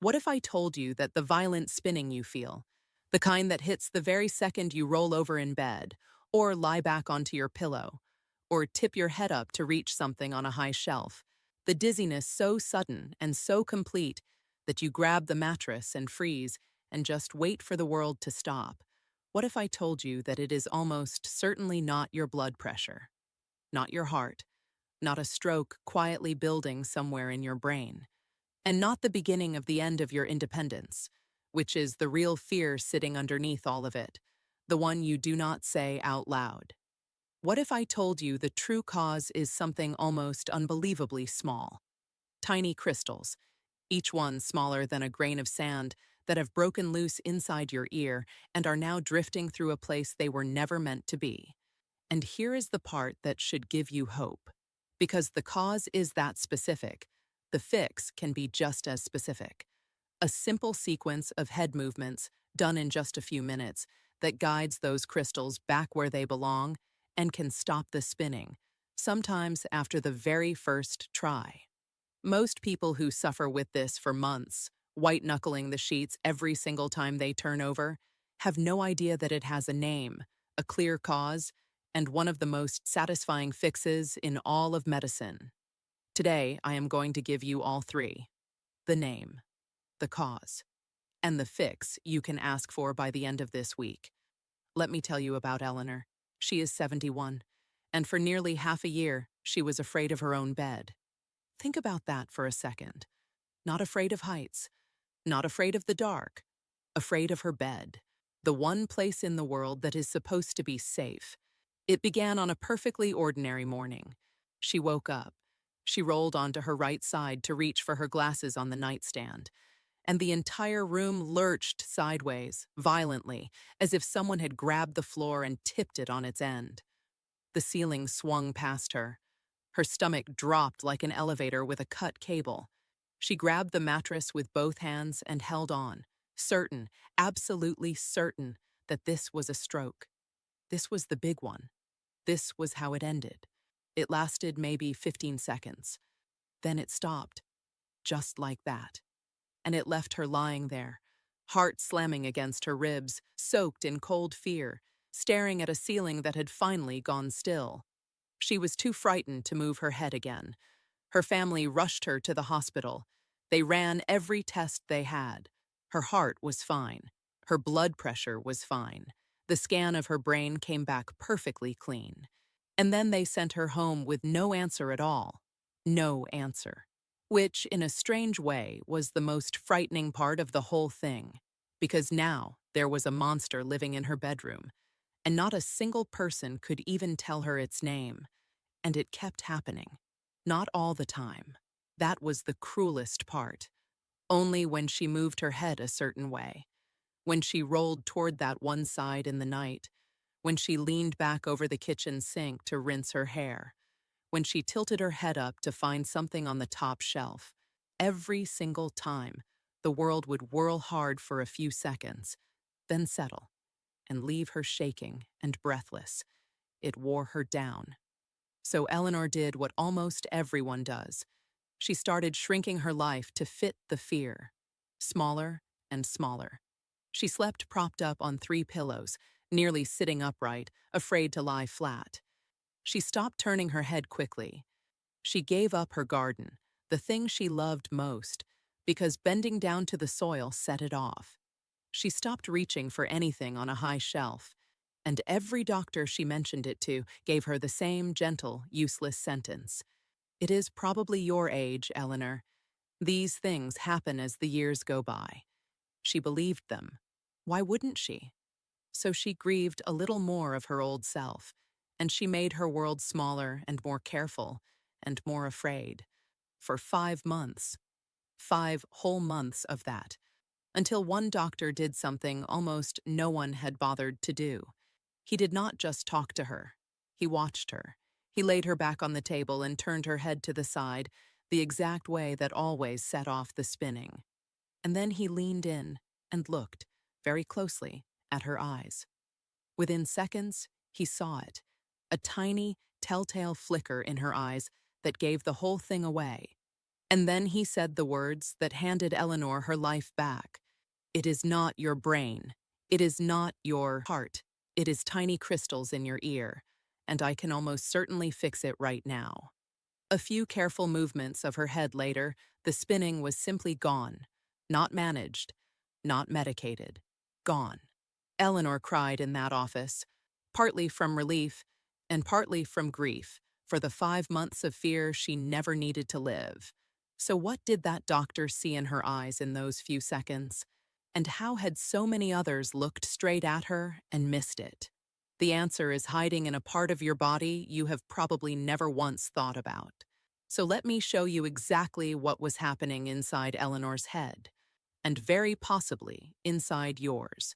What if I told you that the violent spinning you feel, the kind that hits the very second you roll over in bed, or lie back onto your pillow, or tip your head up to reach something on a high shelf, the dizziness so sudden and so complete that you grab the mattress and freeze and just wait for the world to stop? What if I told you that it is almost certainly not your blood pressure, not your heart, not a stroke quietly building somewhere in your brain, and not the beginning of the end of your independence, which is the real fear sitting underneath all of it, the one you do not say out loud? What if I told you the true cause is something almost unbelievably small? Tiny crystals, each one smaller than a grain of sand, that have broken loose inside your ear and are now drifting through a place they were never meant to be. And here is the part that should give you hope. Because the cause is that specific, the fix can be just as specific. A simple sequence of head movements, done in just a few minutes, that guides those crystals back where they belong and can stop the spinning, sometimes after the very first try. Most people who suffer with this for months, white-knuckling the sheets every single time they turn over, have no idea that it has a name, a clear cause, and one of the most satisfying fixes in all of medicine. Today, I am going to give you all three: the name, the cause, and the fix you can ask for by the end of this week. Let me tell you about Eleanor. She is 71, and for nearly half a year, she was afraid of her own bed. Think about that for a second. Not afraid of heights, not afraid of the dark, afraid of her bed, the one place in the world that is supposed to be safe. It began on a perfectly ordinary morning. She woke up. She rolled onto her right side to reach for her glasses on the nightstand, and the entire room lurched sideways, violently, as if someone had grabbed the floor and tipped it on its end. The ceiling swung past her. Her stomach dropped like an elevator with a cut cable. She grabbed the mattress with both hands and held on, certain, absolutely certain, that this was a stroke. This was the big one. This was how it ended. It lasted maybe 15 seconds. Then it stopped, just like that. And it left her lying there, heart slamming against her ribs, soaked in cold fear, staring at a ceiling that had finally gone still. She was too frightened to move her head again. Her family rushed her to the hospital. They ran every test they had. Her heart was fine. Her blood pressure was fine. The scan of her brain came back perfectly clean. And then they sent her home with no answer at all. No answer. Which, in a strange way, was the most frightening part of the whole thing. Because now there was a monster living in her bedroom, and not a single person could even tell her its name. And it kept happening. Not all the time. That was the cruelest part. Only when she moved her head a certain way. When she rolled toward that one side in the night. When she leaned back over the kitchen sink to rinse her hair. When she tilted her head up to find something on the top shelf. Every single time, the world would whirl hard for a few seconds, then settle, and leave her shaking and breathless. It wore her down. So Eleanor did what almost everyone does. She started shrinking her life to fit the fear. Smaller and smaller. She slept propped up on 3 pillows, nearly sitting upright, afraid to lie flat. She stopped turning her head quickly. She gave up her garden, the thing she loved most, because bending down to the soil set it off. She stopped reaching for anything on a high shelf, and every doctor she mentioned it to gave her the same gentle, useless sentence. It is probably your age, Eleanor. These things happen as the years go by. She believed them. Why wouldn't she? So she grieved a little more of her old self, and she made her world smaller and more careful and more afraid. For 5 months. 5 whole months of that. Until one doctor did something almost no one had bothered to do. He did not just talk to her. He watched her. He laid her back on the table and turned her head to the side, the exact way that always set off the spinning. And then he leaned in and looked, very closely, at her eyes. Within seconds, he saw it, a tiny, telltale flicker in her eyes that gave the whole thing away. And then he said the words that handed Eleanor her life back. It is not your brain. It is not your heart. It is tiny crystals in your ear, and I can almost certainly fix it right now. A few careful movements of her head later, the spinning was simply gone. Not managed, not medicated. Gone. Eleanor cried in that office, partly from relief and partly from grief, for the 5 months of fear she never needed to live. So what did that doctor see in her eyes in those few seconds? And how had so many others looked straight at her and missed it? The answer is hiding in a part of your body you have probably never once thought about. So let me show you exactly what was happening inside Eleanor's head, and very possibly inside yours.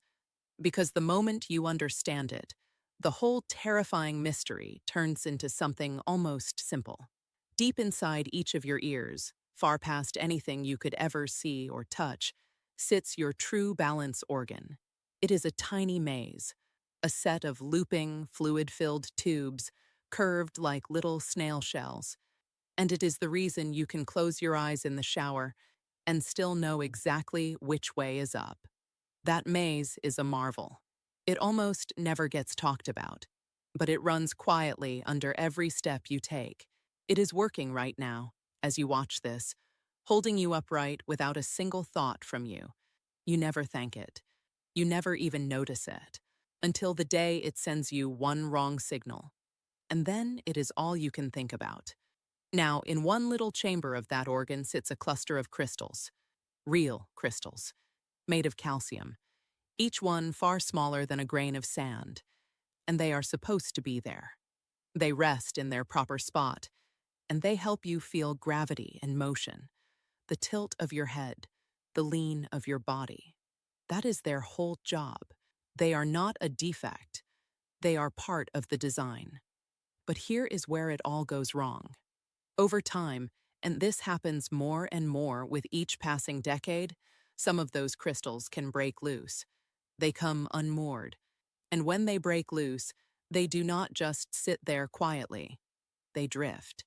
Because the moment you understand it, the whole terrifying mystery turns into something almost simple. Deep inside each of your ears, far past anything you could ever see or touch, sits your true balance organ. It is a tiny maze, a set of looping, fluid-filled tubes, curved like little snail shells. And it is the reason you can close your eyes in the shower and still know exactly which way is up. That maze is a marvel. It almost never gets talked about, but it runs quietly under every step you take. It is working right now, as you watch this, holding you upright without a single thought from you. You never thank it. You never even notice it, until the day it sends you one wrong signal. And then it is all you can think about. Now, in one little chamber of that organ sits a cluster of crystals, real crystals, made of calcium, each one far smaller than a grain of sand, and they are supposed to be there. They rest in their proper spot, and they help you feel gravity and motion, the tilt of your head, the lean of your body. That is their whole job. They are not a defect. They are part of the design. But here is where it all goes wrong. Over time, and this happens more and more with each passing decade, some of those crystals can break loose. They come unmoored. And when they break loose, they do not just sit there quietly. They drift.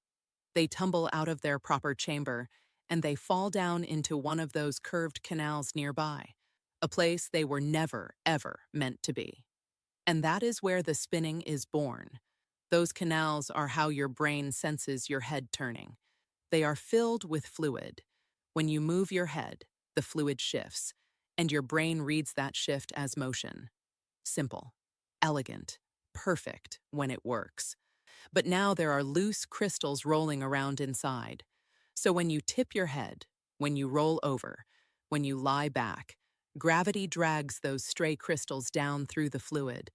They tumble out of their proper chamber, and they fall down into one of those curved canals nearby, a place they were never, ever meant to be. And that is where the spinning is born. Those canals are how your brain senses your head turning. They are filled with fluid. When you move your head, the fluid shifts, and your brain reads that shift as motion. Simple, elegant, perfect when it works. But now there are loose crystals rolling around inside. So when you tip your head, when you roll over, when you lie back, gravity drags those stray crystals down through the fluid,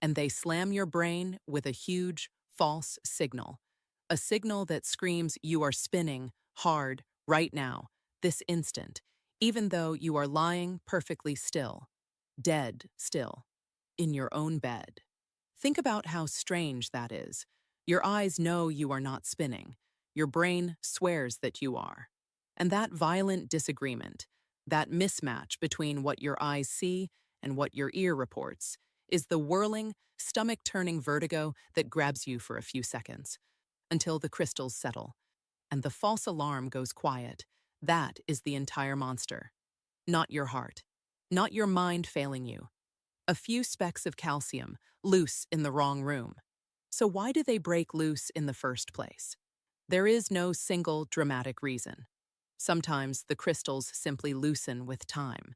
and they slam your brain with a huge, false signal. A signal that screams you are spinning hard right now, this instant, even though you are lying perfectly still, dead still, in your own bed. Think about how strange that is. Your eyes know you are not spinning. Your brain swears that you are. And that violent disagreement, that mismatch between what your eyes see and what your ear reports, is the whirling, stomach-turning vertigo that grabs you for a few seconds, until the crystals settle, and the false alarm goes quiet. That is the entire monster. Not your heart. Not your mind failing you. A few specks of calcium, loose in the wrong room. So why do they break loose in the first place? There is no single dramatic reason. Sometimes the crystals simply loosen with time.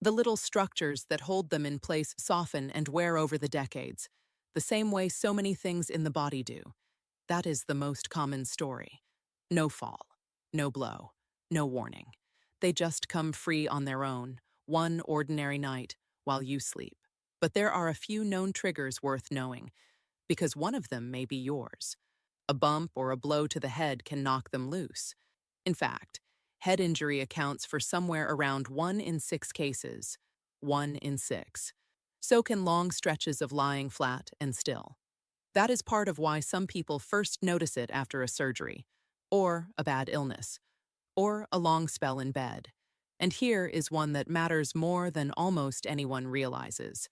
The little structures that hold them in place soften and wear over the decades, the same way so many things in the body do. That is the most common story. No fall, no blow, no warning. They just come free on their own, one ordinary night, while you sleep. But there are a few known triggers worth knowing, because one of them may be yours. A bump or a blow to the head can knock them loose. In fact, head injury accounts for somewhere around 1 in 6 cases. 1 in 6. So can long stretches of lying flat and still. That is part of why some people first notice it after a surgery, or a bad illness, or a long spell in bed. And here is one that matters more than almost anyone realizes.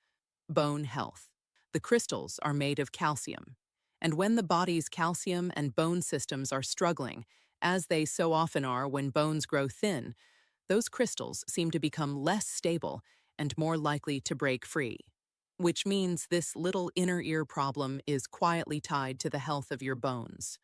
Bone health. The crystals are made of calcium. And when the body's calcium and bone systems are struggling, as they so often are when bones grow thin, those crystals seem to become less stable and more likely to break free. Which means this little inner ear problem is quietly tied to the health of your bones.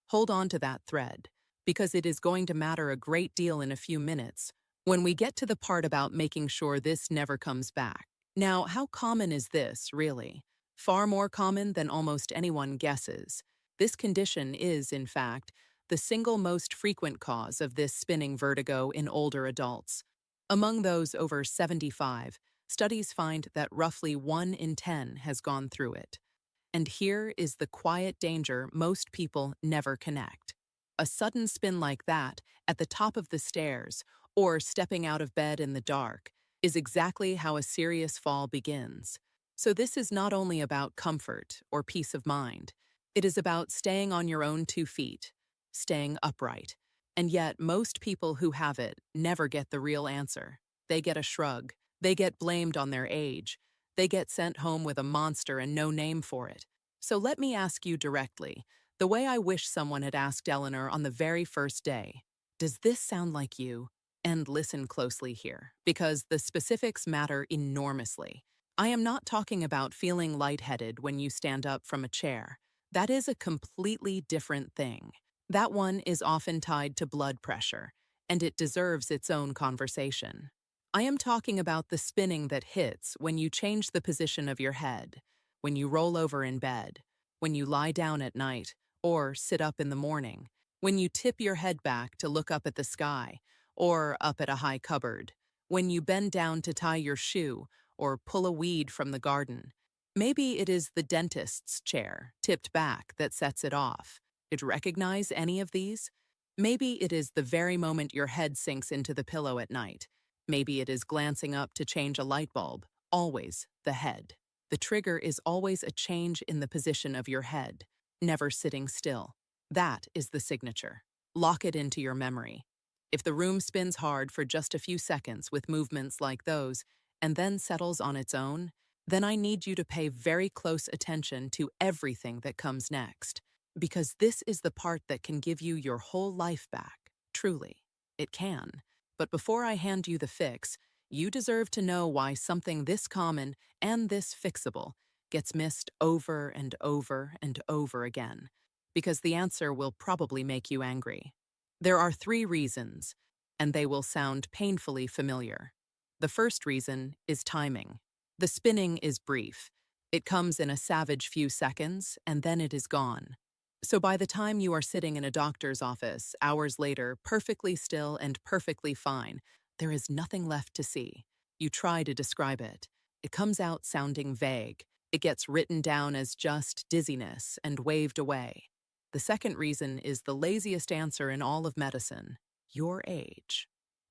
Hold on to that thread, because it is going to matter a great deal in a few minutes when we get to the part about making sure this never comes back. Now, how common is this, really? Far more common than almost anyone guesses. This condition is, in fact, the single most frequent cause of this spinning vertigo in older adults. Among those over 75, studies find that roughly 1 in 10 has gone through it. And here is the quiet danger most people never connect. A sudden spin like that, at the top of the stairs, or stepping out of bed in the dark, is exactly how a serious fall begins. So this is not only about comfort or peace of mind. It is about staying on your own 2 feet, staying upright. And yet, most people who have it never get the real answer. They get a shrug. They get blamed on their age. They get sent home with a monster and no name for it. So let me ask you directly, the way I wish someone had asked Eleanor on the very first day, does this sound like you? And listen closely here, because the specifics matter enormously. I am not talking about feeling lightheaded when you stand up from a chair. That is a completely different thing. That one is often tied to blood pressure, and it deserves its own conversation. I am talking about the spinning that hits when you change the position of your head, when you roll over in bed, when you lie down at night or sit up in the morning, when you tip your head back to look up at the sky or up at a high cupboard, when you bend down to tie your shoe or pull a weed from the garden. Maybe it is the dentist's chair, tipped back, that sets it off. Did you recognize any of these? Maybe it is the very moment your head sinks into the pillow at night. Maybe it is glancing up to change a light bulb. Always the head. The trigger is always a change in the position of your head, never sitting still. That is the signature. Lock it into your memory. If the room spins hard for just a few seconds with movements like those, and then settles on its own, then I need you to pay very close attention to everything that comes next, because this is the part that can give you your whole life back. Truly, it can. But before I hand you the fix, you deserve to know why something this common and this fixable gets missed over and over and over again, because the answer will probably make you angry. There are 3 reasons, and they will sound painfully familiar. The first reason is timing. The spinning is brief. It comes in a savage few seconds, and then it is gone. So by the time you are sitting in a doctor's office, hours later, perfectly still and perfectly fine, there is nothing left to see. You try to describe it. It comes out sounding vague. It gets written down as just dizziness and waved away. The second reason is the laziest answer in all of medicine: your age.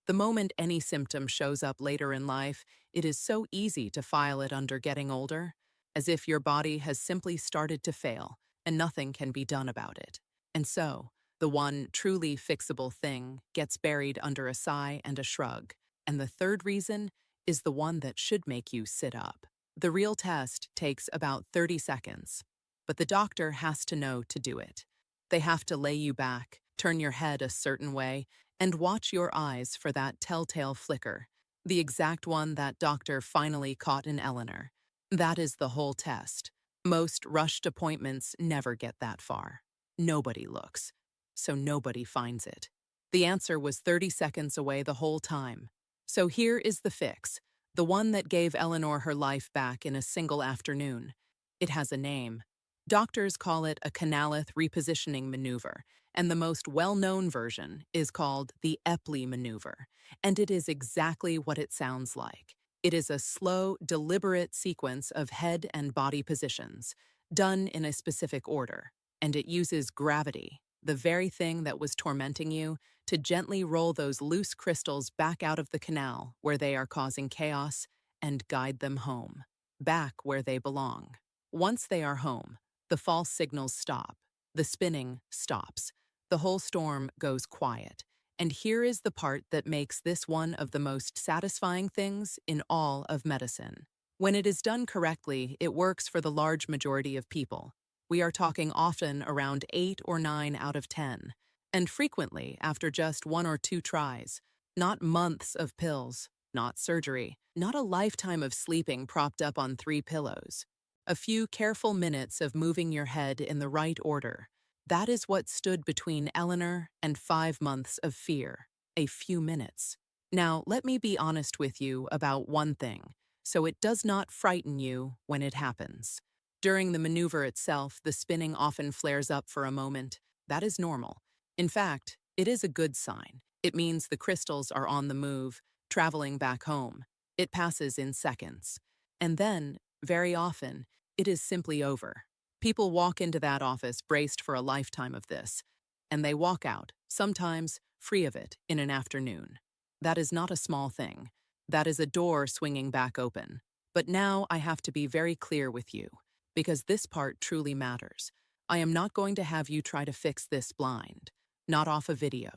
The moment any symptom shows up later in life, it is so easy to file it under getting older, as if your body has simply started to fail and nothing can be done about it. And so, the one truly fixable thing gets buried under a sigh and a shrug. And the third reason is the one that should make you sit up. The real test takes about 30 seconds, but the doctor has to know to do it. They have to lay you back, turn your head a certain way, and watch your eyes for that telltale flicker, the exact one that doctor finally caught in Eleanor. That is the whole test. Most rushed appointments never get that far. Nobody looks, so nobody finds it. The answer was 30 seconds away the whole time. So here is the fix, the one that gave Eleanor her life back in a single afternoon. It has a name. Doctors call it a canalith repositioning maneuver, and the most well-known version is called the Epley maneuver, and it is exactly what it sounds like. It is a slow, deliberate sequence of head and body positions, done in a specific order, and it uses gravity, the very thing that was tormenting you, to gently roll those loose crystals back out of the canal where they are causing chaos and guide them home, back where they belong. Once they are home, the false signals stop, the spinning stops, the whole storm goes quiet. And here is the part that makes this one of the most satisfying things in all of medicine. When it is done correctly, it works for the large majority of people. We are talking often around 8 or 9 out of 10. and frequently after just 1 or 2 tries, not months of pills, not surgery, not a lifetime of sleeping propped up on 3 pillows. A few careful minutes of moving your head in the right order. That is what stood between Eleanor and 5 months of fear. A few minutes. Now, let me be honest with you about one thing, so it does not frighten you when it happens. During the maneuver itself, the spinning often flares up for a moment. That is normal. In fact, it is a good sign. It means the crystals are on the move, traveling back home. It passes in seconds. And then, very often, it is simply over. People walk into that office braced for a lifetime of this, and they walk out, sometimes free of it, in an afternoon. That is not a small thing. That is a door swinging back open. But now I have to be very clear with you, because this part truly matters. I am not going to have you try to fix this blind, not off a video,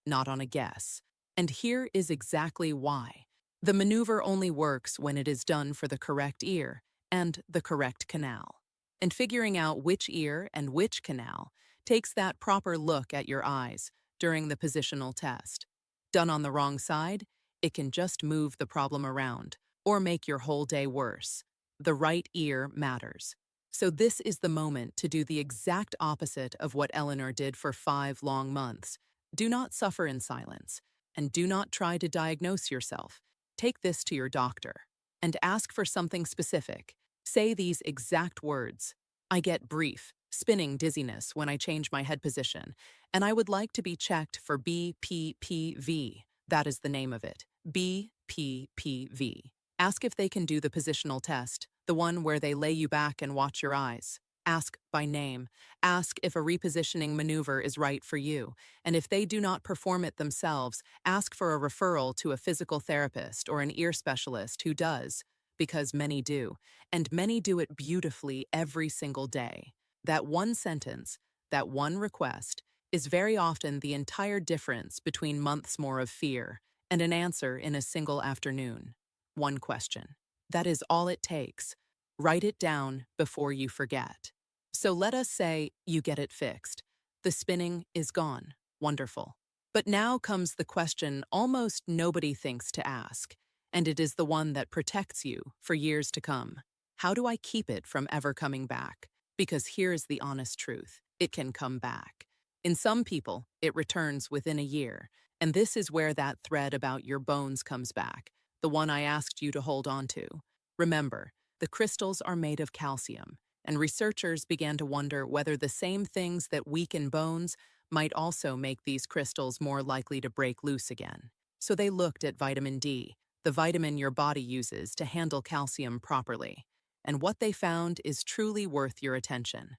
not on a guess. And here is exactly why. The maneuver only works when it is done for the correct ear and the correct canal. And figuring out which ear and which canal takes that proper look at your eyes during the positional test. Done on the wrong side, it can just move the problem around or make your whole day worse. The right ear matters. So this is the moment to do the exact opposite of what Eleanor did for 5 long months. Do not suffer in silence, and do not try to diagnose yourself. Take this to your doctor and ask for something specific. Say these exact words. I get brief, spinning dizziness when I change my head position, and I would like to be checked for BPPV. That is the name of it. BPPV. Ask if they can do the positional test, the one where they lay you back and watch your eyes. Ask by name. Ask if a repositioning maneuver is right for you, and if they do not perform it themselves, ask for a referral to a physical therapist or an ear specialist who does, because many do, and many do it beautifully every single day. That one sentence, that one request, is very often the entire difference between months more of fear and an answer in a single afternoon. One question. That is all it takes. Write it down before you forget. So let us say you get it fixed. The spinning is gone. Wonderful. But now comes the question almost nobody thinks to ask, and it is the one that protects you for years to come. How do I keep it from ever coming back? Because here's the honest truth. It can come back. In some people, it returns within a year, and this is where that thread about your bones comes back, the one I asked you to hold on to. Remember, the crystals are made of calcium, and researchers began to wonder whether the same things that weaken bones might also make these crystals more likely to break loose again. So they looked at vitamin D, the vitamin your body uses to handle calcium properly, and what they found is truly worth your attention.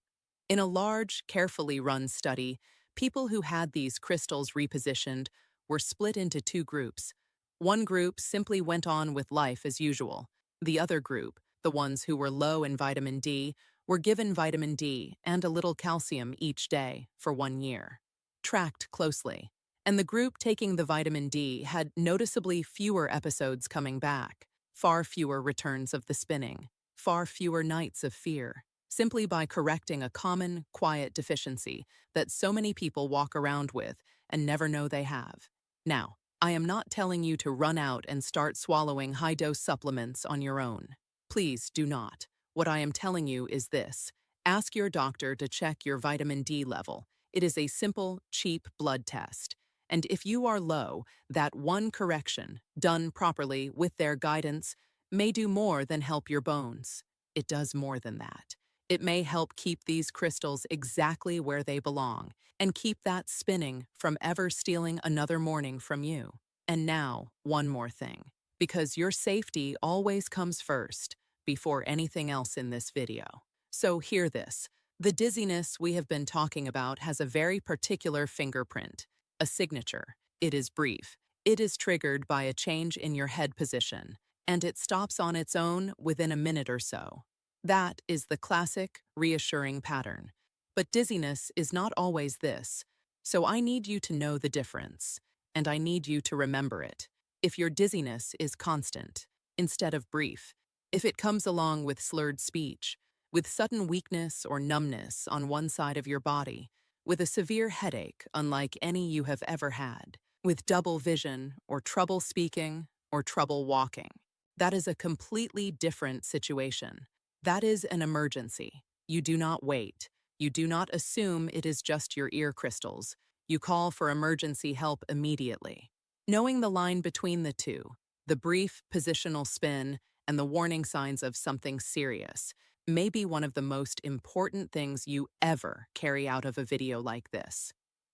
In a large, carefully run study, people who had these crystals repositioned were split into 2 groups. One group simply went on with life as usual. The other group, the ones who were low in vitamin D, were given vitamin D and a little calcium each day for 1 year. Tracked closely. And the group taking the vitamin D had noticeably fewer episodes coming back, far fewer returns of the spinning, far fewer nights of fear, simply by correcting a common, quiet deficiency that so many people walk around with and never know they have. Now, I am not telling you to run out and start swallowing high-dose supplements on your own. Please do not. What I am telling you is this. Ask your doctor to check your vitamin D level. It is a simple, cheap blood test. And if you are low, that one correction, done properly with their guidance, may do more than help your bones. It does more than that. It may help keep these crystals exactly where they belong and keep that spinning from ever stealing another morning from you. And now, one more thing, because your safety always comes first before anything else in this video. So hear this. The dizziness we have been talking about has a very particular fingerprint, a signature. It is brief. It is triggered by a change in your head position, and it stops on its own within a minute or so. That is the classic, reassuring pattern. But dizziness is not always this, so I need you to know the difference, and I need you to remember it. If your dizziness is constant, instead of brief, if it comes along with slurred speech, with sudden weakness or numbness on one side of your body, with a severe headache unlike any you have ever had, with double vision or trouble speaking or trouble walking. That is a completely different situation. That is an emergency. You do not wait. You do not assume it is just your ear crystals. You call for emergency help immediately. Knowing the line between the two, the brief positional spin and the warning signs of something serious, may be one of the most important things you ever carry out of a video like this.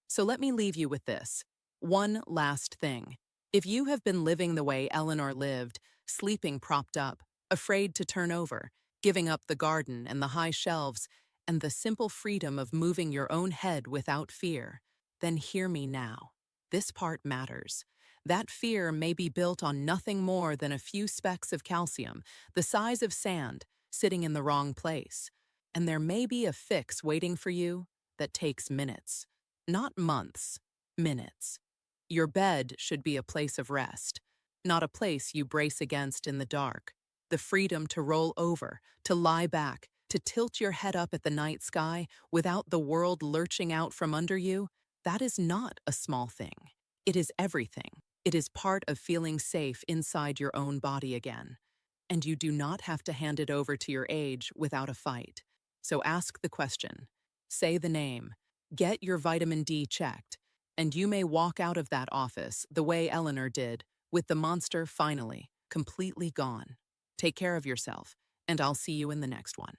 So let me leave you with this. One last thing. If you have been living the way Eleanor lived, sleeping propped up, afraid to turn over, giving up the garden and the high shelves, and the simple freedom of moving your own head without fear, then hear me now. This part matters. That fear may be built on nothing more than a few specks of calcium, the size of sand, sitting in the wrong place. And there may be a fix waiting for you that takes minutes, not months, minutes. Your bed should be a place of rest, not a place you brace against in the dark. The freedom to roll over, to lie back, to tilt your head up at the night sky without the world lurching out from under you, that is not a small thing. It is everything. It is part of feeling safe inside your own body again. And you do not have to hand it over to your age without a fight. So ask the question, say the name, get your vitamin D checked, and you may walk out of that office the way Eleanor did, with the monster finally, completely gone. Take care of yourself, and I'll see you in the next one.